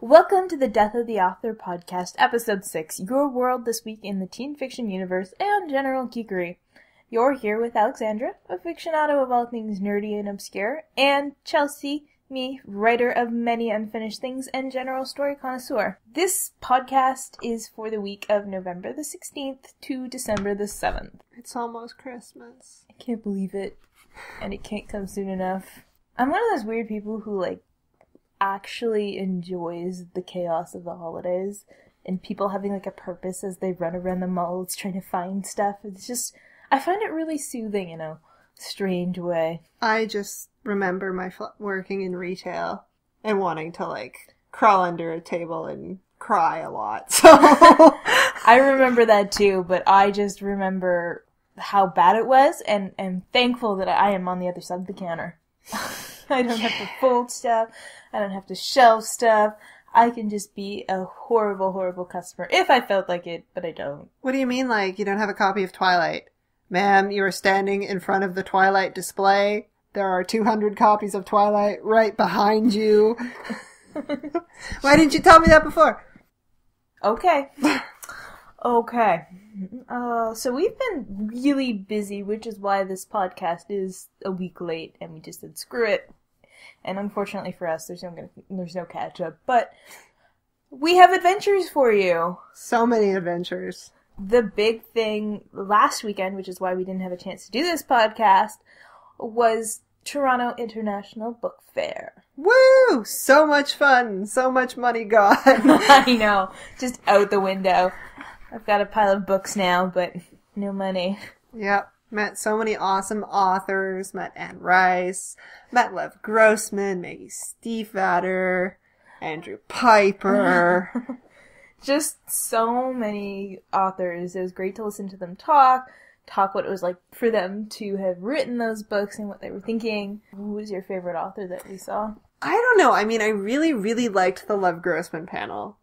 Welcome to the Death of the Author podcast, episode 6, your world this week in the teen fiction universe and general geekery. You're here with Alexandra, a fictionado of all things nerdy and obscure, and Chelsey, me, writer of many unfinished things and general story connoisseur. This podcast is for the week of November the 16th to December the 7th. It's almost Christmas. I can't believe it, and it can't come soon enough. I'm one of those weird people who, actually enjoys the chaos of the holidays and people having a purpose as they run around the malls trying to find stuff. It's just, I find it really soothing in a strange way. I just remember working in retail and wanting to crawl under a table and cry a lot. So I remember that too, but I just remember how bad it was and am thankful that I am on the other side of the counter. I don't have to fold stuff. I don't have to shelve stuff. I can just be a horrible, horrible customer if I felt like it, but I don't. What do you mean, you don't have a copy of Twilight? Ma'am, you are standing in front of the Twilight display. There are 200 copies of Twilight right behind you. Why didn't you tell me that before? Okay. Okay. So we've been really busy, which is why this podcast is a week late, and we just said screw it. And unfortunately for us, there's no catch up. But we have adventures for you. So many adventures. The big thing last weekend, which is why we didn't have a chance to do this podcast, was Toronto International Book Fair. Woo! So much fun. So much money gone. I know. Just out the window. I've got a pile of books now, but no money. Yep. Met so many awesome authors. Met Anne Rice. Met Lev Grossman, Maggie Stiefvater, Andrew Piper. Just so many authors. It was great to listen to them talk what it was like for them to have written those books and what they were thinking. Who was your favorite author that we saw? I don't know. I mean, I really, really liked the Lev Grossman panel.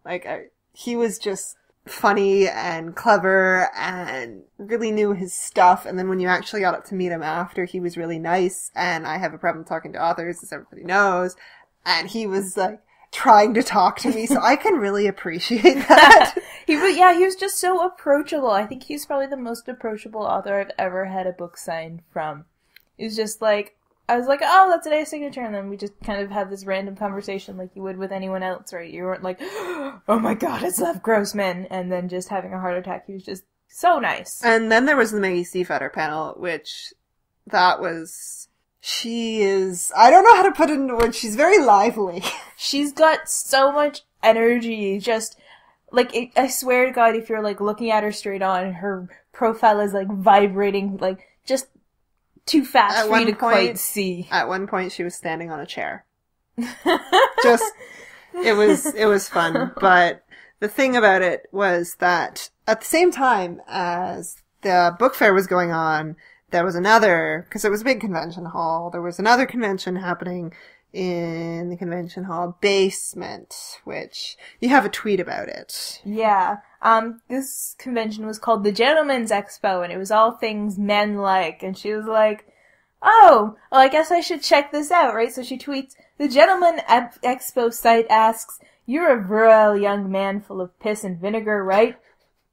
He was just funny and clever and really knew his stuff, and then when you actually got up to meet him after, he was really nice, and I have a problem talking to authors, as everybody knows, and he was trying to talk to me, so I can really appreciate that. He was just so approachable. I think he's probably the most approachable author I've ever had a book signed from. It was just I was like, oh, that's a nice signature, and then we just kind of have this random conversation like you would with anyone else, right? You weren't like, oh my god, it's Lev Grossman, and then just having a heart attack. He was just so nice. And then there was the Maggie Stiefvater panel, which, I don't know how to put it into words, she's very lively. She's got so much energy, just, I swear to god, if you're, looking at her straight on, her profile is, vibrating, just too fast for you to quite see. At one point, she was standing on a chair. It was fun. But the thing about it was that at the same time as the book fair was going on, there was because it was a big convention hall, there was another convention happening in the convention hall basement, which you have a tweet about it. Yeah. This convention was called the Gentleman's Expo, and it was all things men-like, and she was like, oh, well, I guess I should check this out, right? So she tweets, the Gentleman Expo site asks, you're a virile young man full of piss and vinegar, right?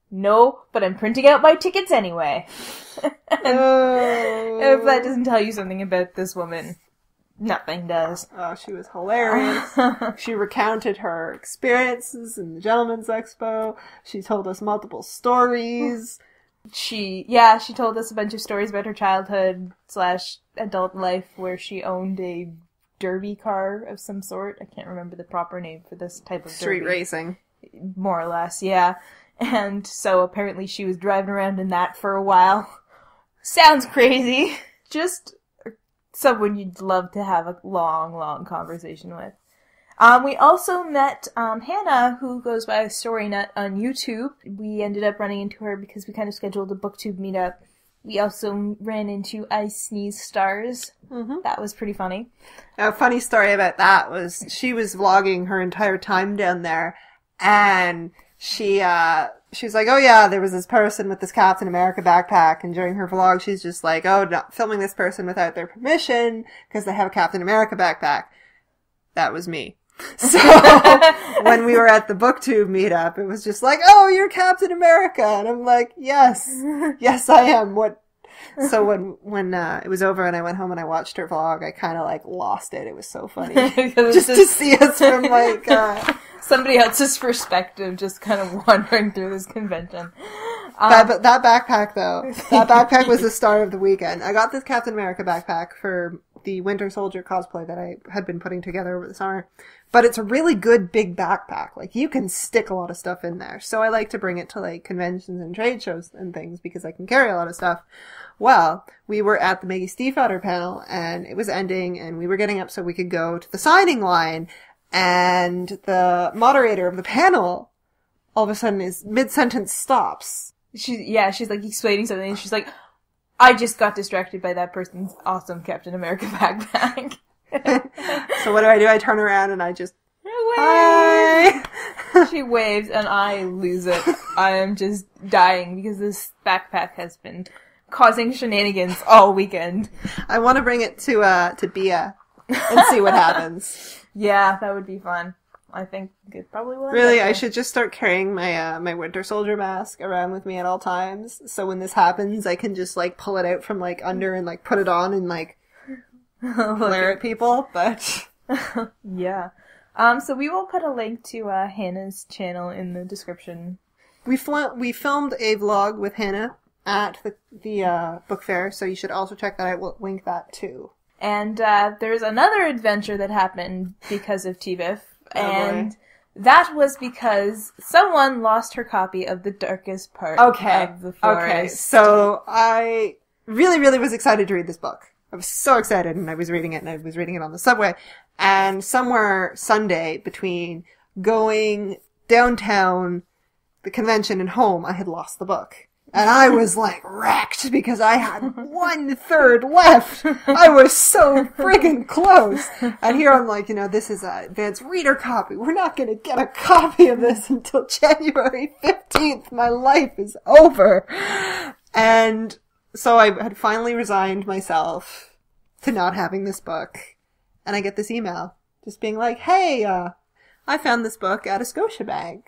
No, but I'm printing out my tickets anyway. If that doesn't tell you something about this woman, nothing does. Oh, she was hilarious. She recounted her experiences in the Gentleman's Expo. She told us multiple stories. She told us a bunch of stories about her childhood / adult life where she owned a derby car of some sort. I can't remember the proper name for this type of street derby. Racing. More or less, yeah. And so apparently she was driving around in that for a while. Sounds crazy. Just someone you'd love to have a long, long conversation with. We also met Hannah, who goes by StoryNut on YouTube. We ended up running into her because we kind of scheduled a booktube meetup. We also ran into I Sneeze Stars. Mm-hmm. That was pretty funny. A funny story about that was she was vlogging her entire time down there, and she was like, oh yeah, there was this person with this Captain America backpack, and during her vlog she's just like, oh, not filming this person without their permission because they have a Captain America backpack. That was me. So when we were at the BookTube meetup, it was just like, oh, you're Captain America. And I'm like, yes, I am. So when it was over and I went home and I watched her vlog, I kind of like lost it. It was so funny. just to see us from like, somebody else's perspective, just kind of wandering through this convention. But that backpack though, that backpack was the star of the weekend. I got this Captain America backpack for the Winter Soldier cosplay that I had been putting together over the summer. But it's a really good big backpack. Like, you can stick a lot of stuff in there. So I like to bring it to, like, conventions and trade shows and things because I can carry a lot of stuff. Well, we were at the Maggie Stiefvater panel, and it was ending, and we were getting up so we could go to the signing line. And the moderator of the panel, all of a sudden, is mid-sentence stops. She's, like, explaining something, and she's like, I just got distracted by that person's awesome Captain America backpack. So what do? I turn around and I just, hi! She waves and I lose it. I am just dying because this backpack has been causing shenanigans all weekend. I want to bring it to Bia and see what happens. Yeah, that would be fun. I think it probably will. Really, I should just start carrying my my Winter Soldier mask around with me at all times. So when this happens, I can just like pull it out from like under and like put it on and like glare at people. But yeah. So we will put a link to Hannah's channel in the description. We filmed a vlog with Hannah at the book fair, so you should also check that out. We'll link that too. And there's another adventure that happened because of TBIF. And that was because someone lost her copy of The Darkest Part of the Forest. Okay, so I really, really was excited to read this book. I was so excited, and I was reading it, and I was reading it on the subway. And somewhere Sunday, between going downtown, the convention, and home, I had lost the book. And I was like wrecked because I had 1/3 left. I was so friggin' close. And here I'm like, this is a advanced reader copy. We're not going to get a copy of this until January 15th. My life is over. And so I had finally resigned myself to not having this book. And I get this email just being like, hey, I found this book at a Scotiabank.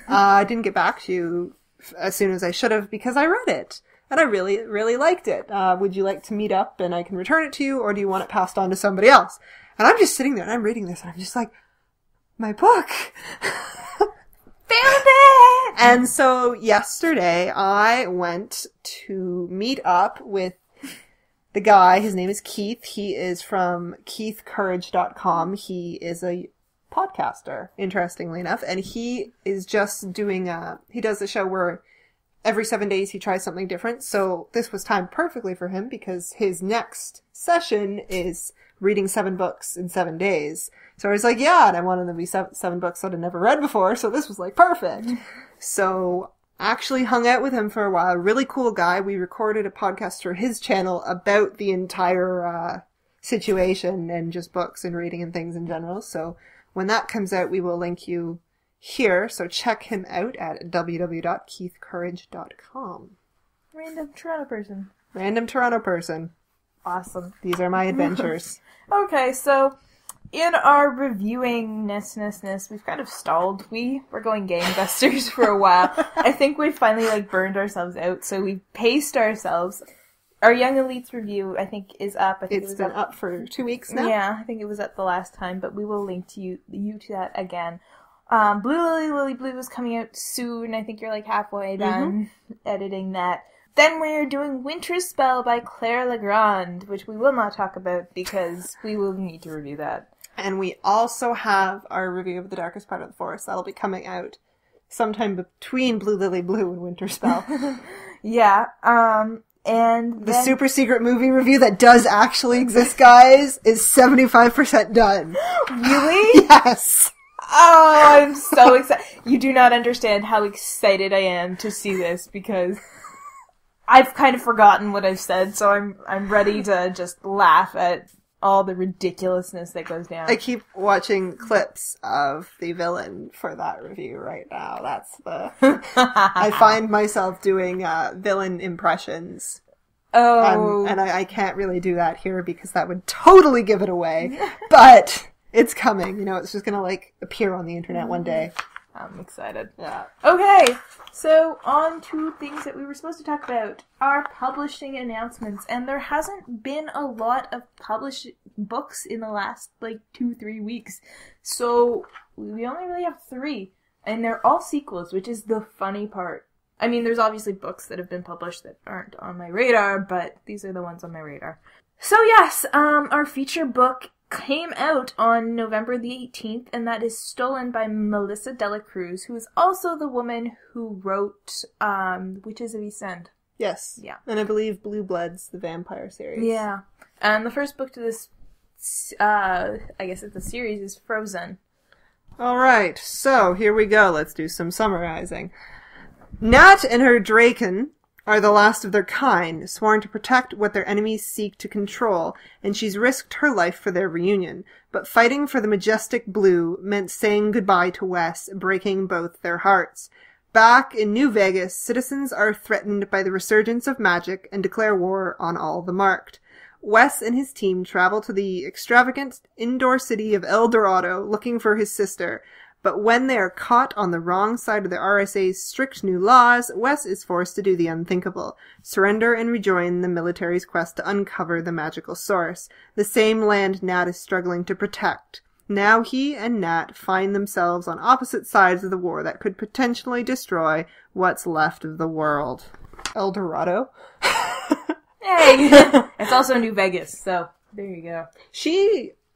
I didn't get back to you as soon as I should have because I read it and I really, really liked it. Would you like to meet up and I can return it to you, or do you want it passed on to somebody else? And I'm just sitting there and I'm reading this and I'm just like, my book. Found it! And so yesterday I went to meet up with the guy. His name is Keith. He is from keithcourage.com. He is a podcaster, interestingly enough, and he is just doing he does a show where every 7 days he tries something different. So this was timed perfectly for him because his next session is reading 7 books in 7 days. So I was like, yeah, and I wanted them to be seven books that I'd never read before, so this was like perfect. So I actually hung out with him for a while. Really cool guy. We recorded a podcast for his channel about the entire situation and just books and reading and things in general. So when that comes out, we will link you here, so check him out at www.keithcourage.com. Random Toronto person. Random Toronto person. Awesome. These are my adventures. Okay, so in our reviewing-ness, we've kind of stalled. We were going gangbusters for a while. I think we finally burned ourselves out, so we paced ourselves. Our Young Elites review, I think, is up. I think it's been up for 2 weeks now. Yeah, I think it was up the last time, but we will link to you to that again. Blue Lily Blue is coming out soon. I think you're halfway done editing that. Then we're doing Winter Spell by Claire Legrand, which we will not talk about because we will need to review that. And we also have our review of The Darkest Part of the Forest. That'll be coming out sometime between Blue Lily Blue and Winter Spell. Yeah, and the super secret movie review that does actually exist, guys, is 75% done. Really? Yes. Oh, I'm so excited. You do not understand how excited I am to see this because I've kind of forgotten what I've said, so I'm ready to just laugh at all the ridiculousness that goes down. I keep watching clips of the villain for that review right now. That's the... I find myself doing villain impressions. Oh. And I can't really do that here because that would totally give it away. But It's coming. You know, it's just gonna, like, appear on the internet one day. I'm excited. Yeah. Okay, so on to things that we were supposed to talk about. Our publishing announcements. And there hasn't been a lot of published books in the last, 2-3 weeks. So we only really have 3. And they're all sequels, which is the funny part. I mean, there's obviously books that have been published that aren't on my radar, but these are the ones on my radar. So yes, our feature book came out on November the 18th, and that is Stolen by Melissa Dela Cruz, who is also the woman who wrote Witches of East End. Yes. Yeah. And I believe Blue Bloods, the vampire series. Yeah. And the first book to this, I guess it's a series, is Frozen. Alright, so here we go. Let's do some summarizing. Nat and her Draken are the last of their kind, sworn to protect what their enemies seek to control, and she's risked her life for their reunion. But fighting for the majestic blue meant saying goodbye to Wes, breaking both their hearts. Back in New Vegas, citizens are threatened by the resurgence of magic and declare war on all the marked. Wes and his team travel to the extravagant indoor city of El Dorado looking for his sister. But when they are caught on the wrong side of the RSA's strict new laws, Wes is forced to do the unthinkable, surrender and rejoin the military's quest to uncover the magical source, the same land Nat is struggling to protect. Now he and Nat find themselves on opposite sides of the war that could potentially destroy what's left of the world. El Dorado? Hey! It's also New Vegas, so there you go.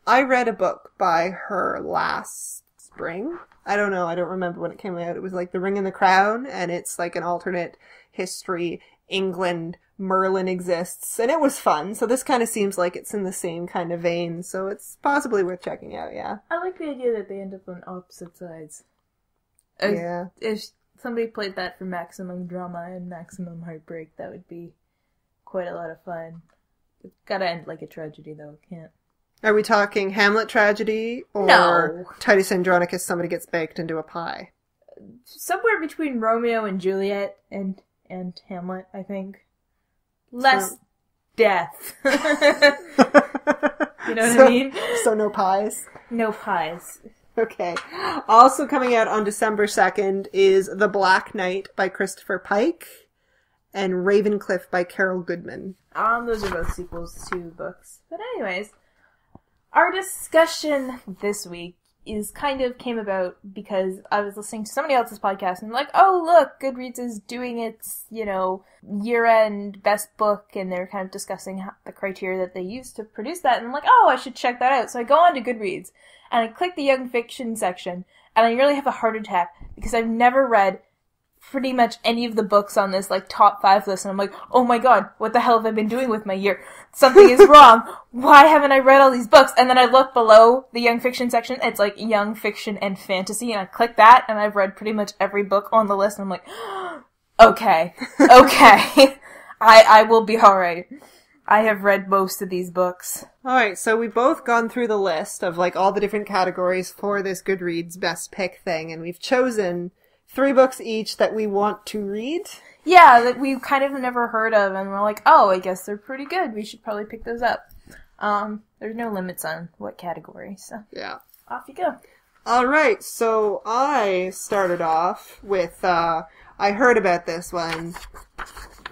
I read a book by her last spring. I don't know. I don't remember when it came out. It was like The Ring and the Crown, and it's like an alternate history. England, Merlin exists, and it was fun. So this kind of seems like it's in the same kind of vein, so it's possibly worth checking out, yeah. I like the idea that they end up on opposite sides. Yeah. If somebody played that for maximum drama and maximum heartbreak, that would be quite a lot of fun. It's gotta end like a tragedy, though. It can't. Are we talking Hamlet tragedy, or No. Titus Andronicus, somebody gets baked into a pie? Somewhere between Romeo and Juliet and Hamlet, I think. Less death. You know what I mean? So no pies? No pies. Okay. Also coming out on December 2nd is The Black Knight by Christopher Pike and Ravencliff by Carol Goodman. Those are both sequels to books. But anyways, our discussion this week came about because I was listening to somebody else's podcast and like, oh look, Goodreads is doing its, year-end best book, and they're kind of discussing the criteria that they use to produce that, and I'm like, oh, I should check that out. So I go on to Goodreads, and I click the young fiction section, and I nearly have a heart attack because I've never read pretty much any of the books on this, top 5 list, and I'm like, oh my god, what the hell have I been doing with my year? Something is wrong. Why haven't I read all these books? And then I look below the young fiction section, it's young fiction and fantasy, and I click that, and I've read pretty much every book on the list, and I'm like, okay, I will be alright. I have read most of these books. Alright, so we've both gone through the list of, all the different categories for this Goodreads best pick thing, and we've chosen 3 books each that we want to read. Yeah, that we kind of never heard of, and we're like, oh, I guess they're pretty good. We should probably pick those up. There's no limits on what category, so yeah, off you go. Alright, so I started off with, I heard about this one.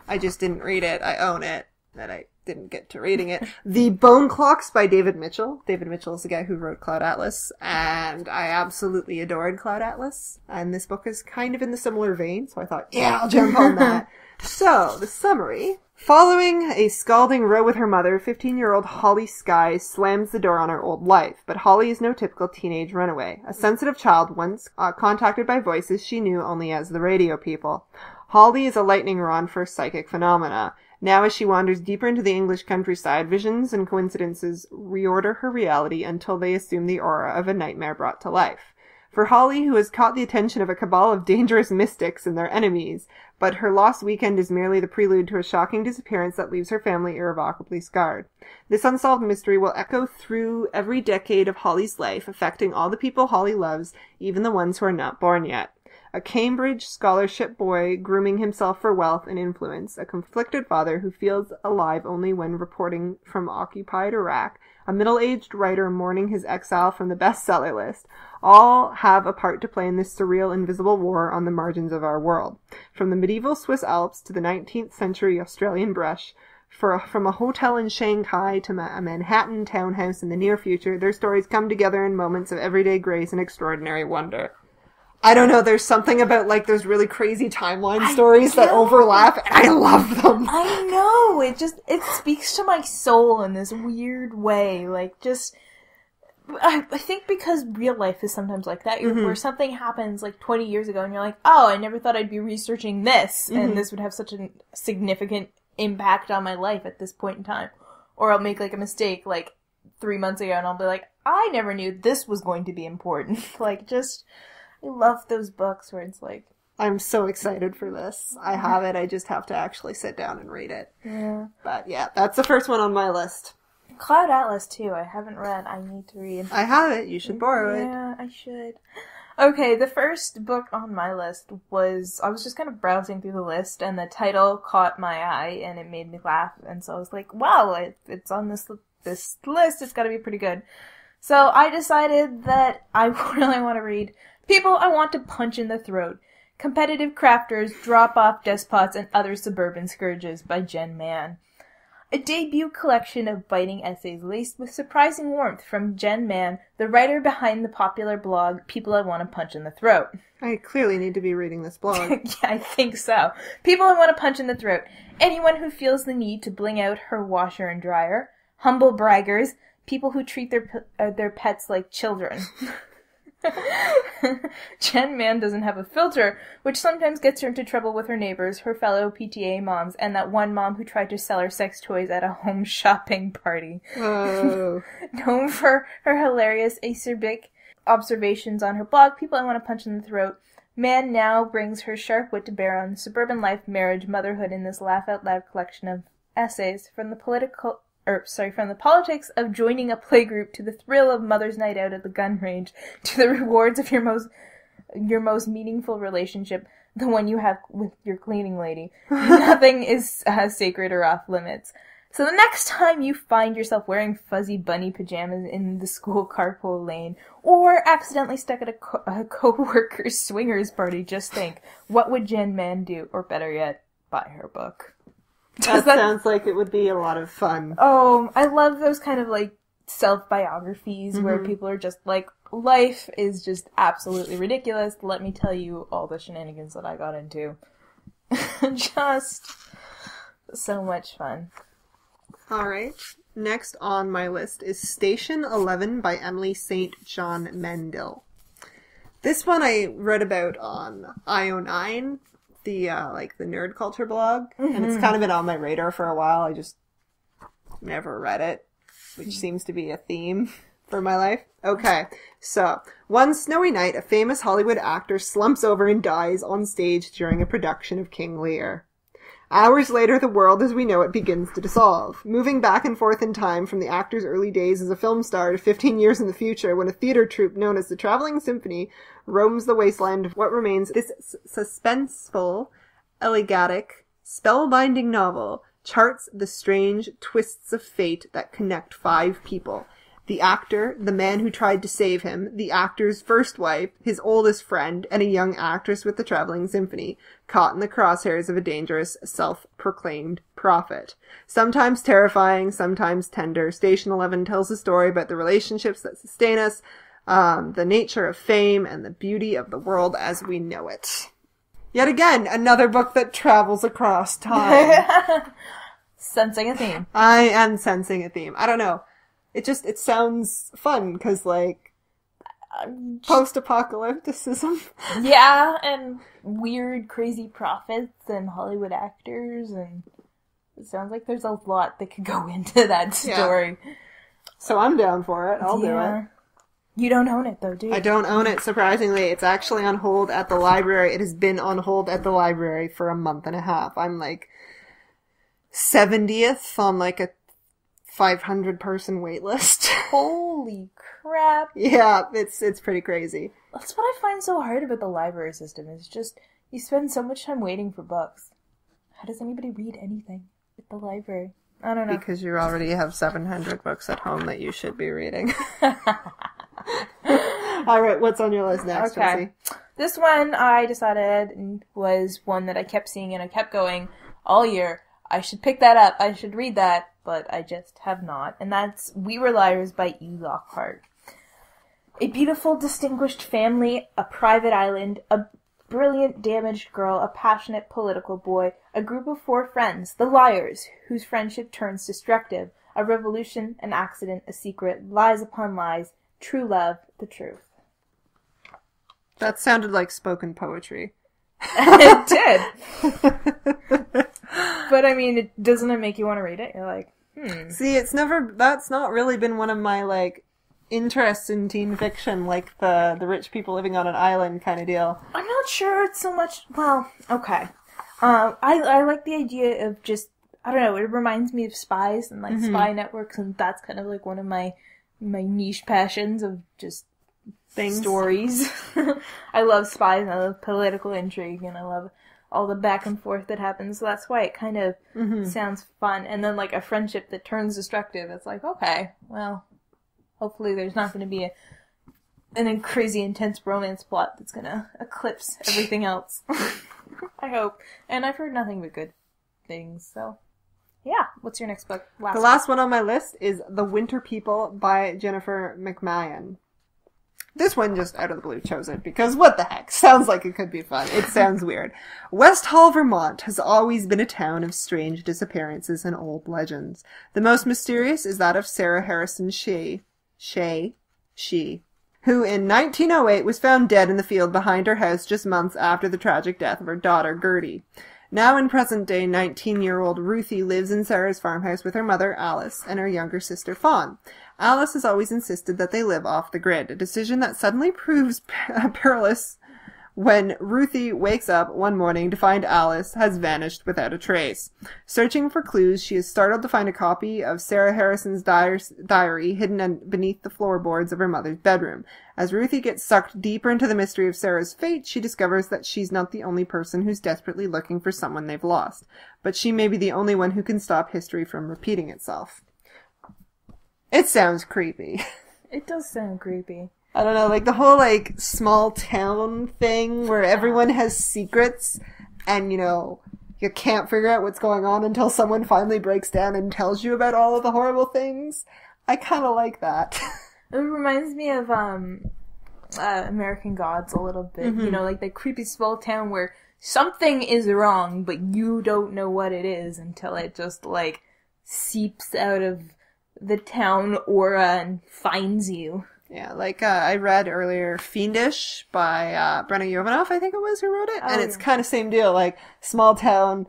I just didn't read it. I own it, but I didn't get to reading it. The Bone Clocks by David Mitchell. David Mitchell is the guy who wrote Cloud Atlas, and I absolutely adored Cloud Atlas. And this book is kind of in the similar vein, so I thought, yeah, I'll jump on that. So, the summary. Following a scalding row with her mother, 15-year-old Holly Sky slams the door on her old life. But Holly is no typical teenage runaway. A sensitive child once contacted by voices she knew only as the radio people. Holly is a lightning rod for psychic phenomena. Now, as she wanders deeper into the English countryside, visions and coincidences reorder her reality until they assume the aura of a nightmare brought to life. For Holly, who has caught the attention of a cabal of dangerous mystics and their enemies, but her lost weekend is merely the prelude to a shocking disappearance that leaves her family irrevocably scarred. This unsolved mystery will echo through every decade of Holly's life, affecting all the people Holly loves, even the ones who are not born yet. A Cambridge scholarship boy grooming himself for wealth and influence, a conflicted father who feels alive only when reporting from occupied Iraq, a middle-aged writer mourning his exile from the bestseller list, all have a part to play in this surreal, invisible war on the margins of our world. From the medieval Swiss Alps to the 19th century Australian brush, from a hotel in Shanghai to a Manhattan townhouse in the near future, their stories come together in moments of everyday grace and extraordinary wonder. I don't know, there's something about, like, those really crazy timeline stories that overlap, and I love them. I know, it speaks to my soul in this weird way, like, just, I think because real life is sometimes like that, where something happens, like, 20 years ago, and you're like, oh, I never thought I'd be researching this, and this would have such a significant impact on my life at this point in time. Or I'll make, like, a mistake, like, 3 months ago, and I'll be like, I never knew this was going to be important. Like, just... I love those books where it's like... I'm so excited for this. I have it, I just have to actually sit down and read it. Yeah. But yeah, that's the first one on my list. Cloud Atlas, too, I haven't read. I need to read. I have it, you should borrow it. Yeah, I should. Okay, the first book on my list was... I was just kind of browsing through the list, and the title caught my eye, and it made me laugh, and so I was like, wow, it's on this list, it's gotta be pretty good. So I decided that I really want to read... People I Want to Punch in the Throat. Competitive Crafters, Drop-Off Despots, and Other Suburban Scourges by Jen Mann. A debut collection of biting essays laced with surprising warmth from Jen Mann, the writer behind the popular blog People I Want to Punch in the Throat. I clearly need to be reading this blog. Yeah, I think so. People I Want to Punch in the Throat. Anyone who feels the need to bling out her washer and dryer. Humble braggers. People who treat their pets like children. Jen Mann doesn't have a filter, which sometimes gets her into trouble with her neighbors, her fellow PTA moms, and that one mom who tried to sell her sex toys at a home shopping party. Oh. Known for her hilarious acerbic observations on her blog, People I Want to Punch in the Throat, Mann now brings her sharp wit to bear on suburban life, marriage, motherhood in this laugh-out-loud collection of essays from the politics of joining a playgroup to the thrill of Mother's Night Out at the gun range to the rewards of your most meaningful relationship, the one you have with your cleaning lady. Nothing is sacred or off limits. So the next time you find yourself wearing fuzzy bunny pajamas in the school carpool lane, or accidentally stuck at a co-worker's swingers party, just think, what would Jen Mann do? Or better yet, buy her book. That sounds like it would be a lot of fun. Oh, I love those kind of, like, self-biographies where people are just like, life is just absolutely ridiculous. Let me tell you all the shenanigans that I got into. Just so much fun. Alright. Next on my list is Station 11 by Emily St. John Mandel. This one I read about on IO9. The nerd culture blog, and it's kind of been on my radar for a while. I just never read it, which seems to be a theme for my life. Okay, so one snowy night, a famous Hollywood actor slumps over and dies on stage during a production of King Lear. Hours later, the world as we know it begins to dissolve, moving back and forth in time from the actor's early days as a film star to 15 years in the future when a theater troupe known as the Traveling Symphony roams the wasteland of what remains. This suspenseful, elegiac, spellbinding novel charts the strange twists of fate that connect 5 people. The actor, the man who tried to save him, the actor's first wife, his oldest friend, and a young actress with the Traveling Symphony, caught in the crosshairs of a dangerous, self-proclaimed prophet. Sometimes terrifying, sometimes tender, Station 11 tells a story about the relationships that sustain us, the nature of fame, and the beauty of the world as we know it. Yet again, another book that travels across time. Sensing a theme. I am sensing a theme. I don't know. It sounds fun, because, like, post-apocalypticism. Yeah, and weird, crazy prophets and Hollywood actors, and it sounds like there's a lot that could go into that story. Yeah. So I'm down for it. I'll do it. You don't own it, though, do you? I don't own it, surprisingly. It's actually on hold at the library. It has been on hold at the library for a month and a half. I'm, like, 70th on, like, a 500-person wait list. Holy crap. Yeah, it's pretty crazy. That's what I find so hard about the library system. It's just, you spend so much time waiting for books. How does anybody read anything at the library? I don't know. Because you already have 700 books at home that you should be reading. Alright, what's on your list next, Chelsey? This one I decided was one that I kept seeing and I kept going all year. I should pick that up. I should read that, but I just have not. And that's We Were Liars by E. Lockheart. A beautiful, distinguished family, a private island, a brilliant, damaged girl, a passionate political boy, a group of 4 friends, the liars, whose friendship turns destructive, a revolution, an accident, a secret, lies upon lies, true love, the truth. That sounded like spoken poetry. It did. But I mean, doesn't it make you want to read it? You're like, See, that's not really been one of my, like, interests in teen fiction, like the rich people living on an island kind of deal. I'm not sure it's so much, well, okay. I like the idea of just, I don't know, it reminds me of spies and like spy networks, and that's kind of like one of my niche passions of just stories. I love spies, and I love political intrigue, and I love all the back and forth that happens, so that's why it kind of sounds fun. And then like a friendship that turns destructive, it's like, okay, well, hopefully there's not going to be an crazy intense romance plot that's going to eclipse everything else. I hope. And I've heard nothing but good things, so yeah. What's your next book? The last one on my list is The Winter People by Jennifer McMahon. This one just out of the blue chose it because what the heck? Sounds like it could be fun. It sounds weird. West Hall, Vermont has always been a town of strange disappearances and old legends. The most mysterious is that of Sarah Harrison Shea, who in 1908 was found dead in the field behind her house just months after the tragic death of her daughter, Gertie. Now in present day, 19-year-old Ruthie lives in Sarah's farmhouse with her mother, Alice, and her younger sister, Fawn. Alice has always insisted that they live off the grid, a decision that suddenly proves perilous when Ruthie wakes up one morning to find Alice has vanished without a trace. Searching for clues, she is startled to find a copy of Sarah Harrison's diary hidden beneath the floorboards of her mother's bedroom. As Ruthie gets sucked deeper into the mystery of Sarah's fate, she discovers that she's not the only person who's desperately looking for someone they've lost. But she may be the only one who can stop history from repeating itself. It sounds creepy. It does sound creepy. I don't know, like the whole, like, small town thing where everyone has secrets and, you know, you can't figure out what's going on until someone finally breaks down and tells you about all of the horrible things. I kind of like that. It reminds me of American Gods a little bit. You know, like that creepy small town where something is wrong, but you don't know what it is until it just, like, seeps out of the town aura and finds you. Yeah, like I read earlier Fiendish by Brenna Jovanoff, I think it was, who wrote it. And it's kind of same deal, like small town.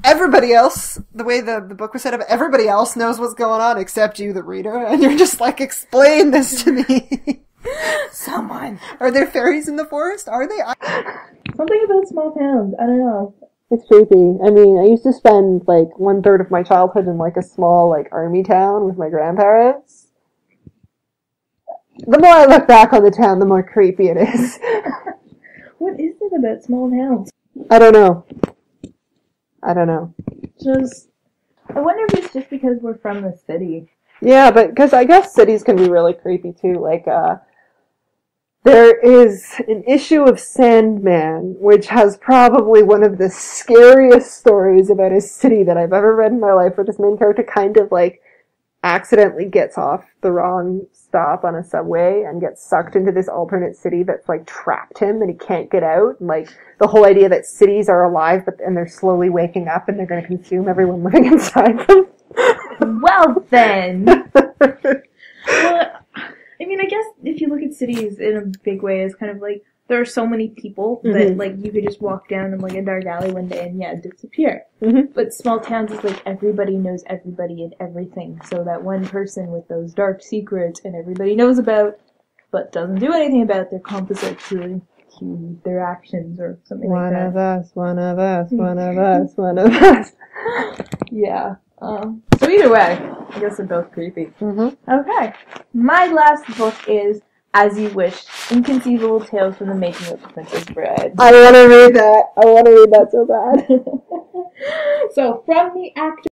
Everybody else, the way the book was set up, everybody else knows what's going on except you, the reader. And you're just like, explain this to me. Someone. Are there fairies in the forest? Are they? Something about small towns. I don't know. It's creepy. I mean, I used to spend, like, 1/3 of my childhood in, like, a small, like, army town with my grandparents. The more I look back on the town, the more creepy it is. What is it about small towns? I don't know. I wonder if it's just because we're from the city. Yeah, but, because I guess cities can be really creepy, too. Like, there is an issue of Sandman, which has probably one of the scariest stories about a city that I've ever read in my life, where this main character kind of, like, accidentally gets off the wrong stop on a subway and gets sucked into this alternate city that's, like, trapped him and he can't get out. And, like, the whole idea that cities are alive and they're slowly waking up and they're going to consume everyone living inside them. Well, then. Well, I mean, I guess if you look at cities in a big way, it's kind of like there are so many people that, like, you could just walk down in, like, a dark alley one day and, disappear. But small towns is like everybody knows everybody and everything. So that one person with those dark secrets and everybody knows about, but doesn't do anything about, their composite to their actions or something like that. One of us. Yeah. So either way, I guess they're both creepy. Okay. My last book is As You Wish, Inconceivable Tales from the Making of Princess Bride. I want to read that. I want to read that so bad. So, from the actor